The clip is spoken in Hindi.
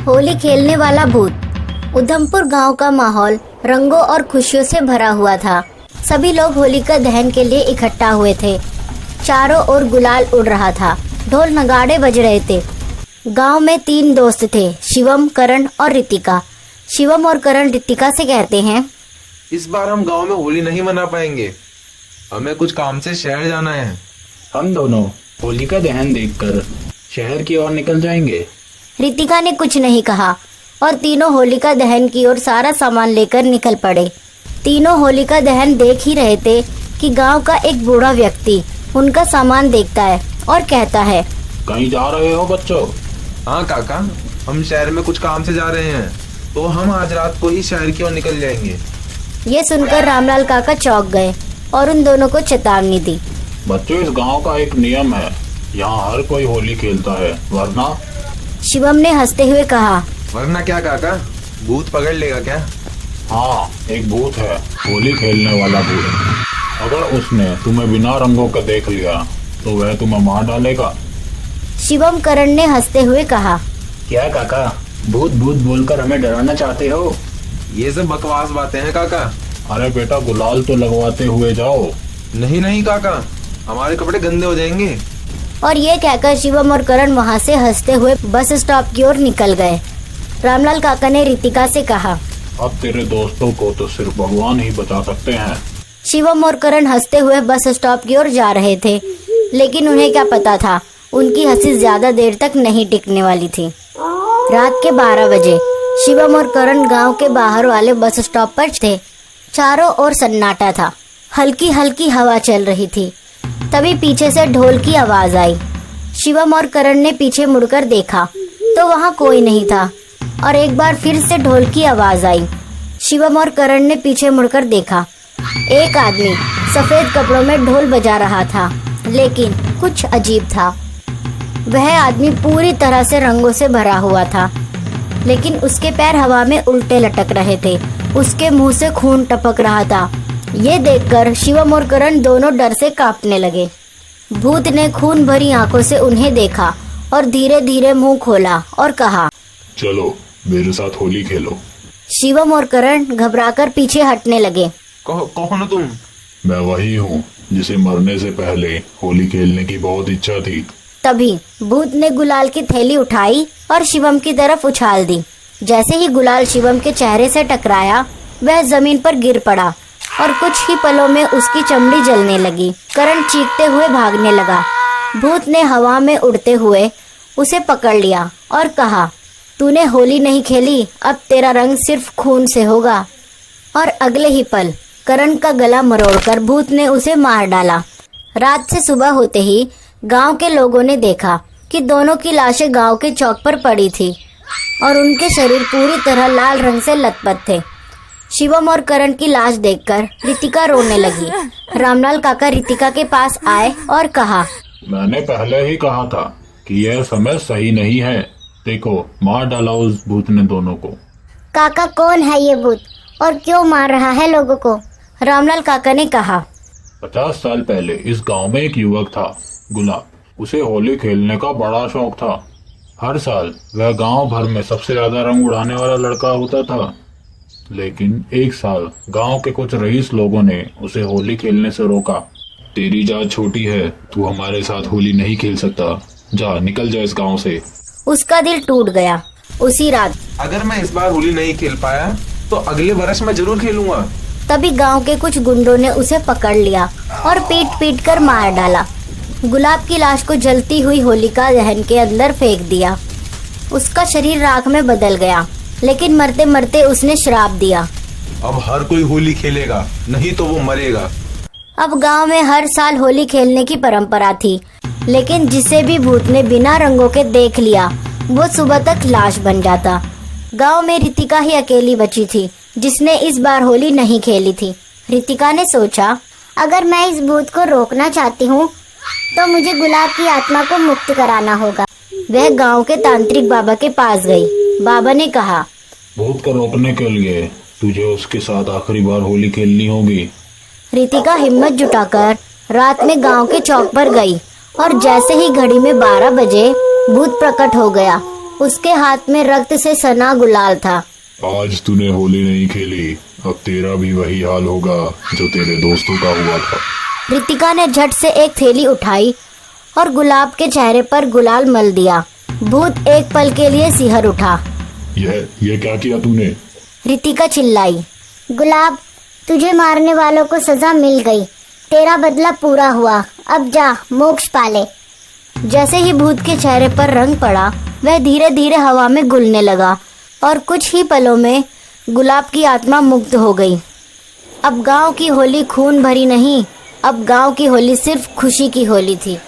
होली खेलने वाला भूत। उधमपुर गांव का माहौल रंगों और खुशियों से भरा हुआ था। सभी लोग होलिका दहन के लिए इकट्ठा हुए थे। चारों ओर गुलाल उड़ रहा था, ढोल नगाड़े बज रहे थे। गांव में 3 दोस्त थे, शिवम, करण और रितिका। शिवम और करण रितिका से कहते हैं, इस बार हम गांव में होली नहीं मना पाएंगे, हमें कुछ काम से शहर जाना है। हम दोनों होलिका दहन देखकर शहर की ओर निकल जाएंगे। रितिका ने कुछ नहीं कहा और तीनों होलिका दहन की ओर सारा सामान लेकर निकल पड़े। तीनों होलिका दहन देख ही रहे थे कि गांव का एक बूढ़ा व्यक्ति उनका सामान देखता है और कहता है, कहीं जा रहे हो बच्चों? हाँ काका, हम शहर में कुछ काम से जा रहे हैं, तो हम आज रात को ही शहर की ओर निकल जाएंगे। ये सुनकर रामलाल काका चौंक गए और उन दोनों को चेतावनी दी। बच्चों, इस गांव का एक नियम है, यहाँ हर कोई होली खेलता है, वरना। शिवम ने हंसते हुए कहा, वरना क्या काका, भूत पकड़ लेगा क्या? हाँ, एक भूत है, होली खेलने वाला भूत। अगर उसने तुम्हें बिना रंगों का देख लिया तो वह तुम्हें मार डालेगा। शिवम करण ने हंसते हुए कहा, क्या काका, भूत भूत बोलकर हमें डराना चाहते हो? ये सब बकवास बातें हैं काका। अरे बेटा, गुलाल तो लगवाते हुए जाओ। नहीं नहीं काका, हमारे कपड़े गंदे हो जाएंगे। और ये कहकर शिवम और करण वहाँ से हंसते हुए बस स्टॉप की ओर निकल गए। रामलाल काका ने रितिका से कहा, अब तेरे दोस्तों को तो सिर्फ भगवान ही बचा सकते हैं। शिवम और करण हंसते हुए बस स्टॉप की ओर जा रहे थे, लेकिन उन्हें क्या पता था, उनकी हंसी ज्यादा देर तक नहीं टिकने वाली थी। रात के 12 बजे शिवम और करण गांव के बाहर वाले बस स्टॉप पर थे। चारों ओर सन्नाटा था, हल्की हल्की हवा चल रही थी। तभी पीछे से ढोल की आवाज आई। शिवम और करण ने पीछे मुड़कर देखा तो वहाँ कोई नहीं था और एक बार फिर से ढोल की आवाज आई। शिवम और करण ने पीछे मुड़कर देखा। एक आदमी सफेद कपड़ों में ढोल बजा रहा था, लेकिन कुछ अजीब था। वह आदमी पूरी तरह से रंगों से भरा हुआ था, लेकिन उसके पैर हवा में उल्टे लटक रहे थे। उसके मुंह से खून टपक रहा था। ये देखकर शिवम और करण दोनों डर से कांपने लगे। भूत ने खून भरी आंखों से उन्हें देखा और धीरे धीरे मुंह खोला और कहा, चलो मेरे साथ होली खेलो। शिवम और करण घबराकर पीछे हटने लगे। कौन हो तुम? मैं वही हूँ जिसे मरने से पहले होली खेलने की बहुत इच्छा थी। तभी भूत ने गुलाल की थैली उठाई और शिवम की तरफ उछाल दी। जैसे ही गुलाल शिवम के चेहरे से टकराया, वह जमीन पर गिर पड़ा और कुछ ही पलों में उसकी चमड़ी जलने लगी। करण चीखते हुए भागने लगा। भूत ने हवा में उड़ते हुए उसे पकड़ लिया और कहा, तूने होली नहीं खेली, अब तेरा रंग सिर्फ खून से होगा। और अगले ही पल करण का गला मरोड़कर भूत ने उसे मार डाला। रात से सुबह होते ही गांव के लोगों ने देखा कि दोनों की लाशें गांव के चौक पर पड़ी थी और उनके शरीर पूरी तरह लाल रंग से लथपथ थे। शिवम और करण की लाश देखकर रितिका रोने लगी। रामलाल काका रितिका के पास आए और कहा, मैंने पहले ही कहा था कि यह समय सही नहीं है। देखो, मार डाला उस भूत ने दोनों को। काका, कौन है ये भूत और क्यों मार रहा है लोगों को? रामलाल काका ने कहा, 50 साल पहले इस गांव में एक युवक था, गुलाब। उसे होली खेलने का बड़ा शौक था। हर साल वह गांव भर में सबसे ज्यादा रंग उड़ाने वाला लड़का होता था। लेकिन एक साल गांव के कुछ रईस लोगों ने उसे होली खेलने से रोका। तेरी जात छोटी है, तू हमारे साथ होली नहीं खेल सकता, जा निकल जा इस गांव से। उसका दिल टूट गया। उसी रात अगर मैं इस बार होली नहीं खेल पाया तो अगले वर्ष मैं जरूर खेलूंगा। तभी गांव के कुछ गुंडों ने उसे पकड़ लिया और पीट पीट कर मार डाला। गुलाब की लाश को जलती हुई होलिका दहन के अंदर फेंक दिया। उसका शरीर राख में बदल गया, लेकिन मरते मरते उसने श्राप दिया, अब हर कोई होली खेलेगा, नहीं तो वो मरेगा। अब गांव में हर साल होली खेलने की परंपरा थी, लेकिन जिसे भी भूत ने बिना रंगों के देख लिया, वो सुबह तक लाश बन जाता। गांव में रितिका ही अकेली बची थी जिसने इस बार होली नहीं खेली थी। रितिका ने सोचा, अगर मैं इस भूत को रोकना चाहती हूँ तो मुझे गुलाब की आत्मा को मुक्त कराना होगा। वह गांव के तांत्रिक बाबा के पास गई। बाबा ने कहा, भूत को रोकने के लिए तुझे उसके साथ आखिरी बार होली खेलनी होगी। रितिका हिम्मत जुटाकर रात में गांव के चौक पर गई और जैसे ही घड़ी में 12 बजे भूत प्रकट हो गया उसके हाथ में रक्त से सना गुलाल था। आज तूने होली नहीं खेली, अब तेरा भी वही हाल होगा जो तेरे दोस्तों का हुआ था। रितिका ने झट से एक थैली उठाई और गुलाब के चेहरे पर गुलाल मल दिया। भूत एक पल के लिए सिहर उठा। ये क्या किया तूने? रितिका चिल्लाई। गुलाब, तुझे मारने वालों को सजा मिल गई, तेरा बदला पूरा हुआ, अब जा मोक्ष पाले। जैसे ही भूत के चेहरे पर रंग पड़ा, वह धीरे धीरे हवा में घुलने लगा और कुछ ही पलों में गुलाब की आत्मा मुक्त हो गई। अब गांव की होली खून भरी नहीं, अब गांव की होली सिर्फ खुशी की होली थी।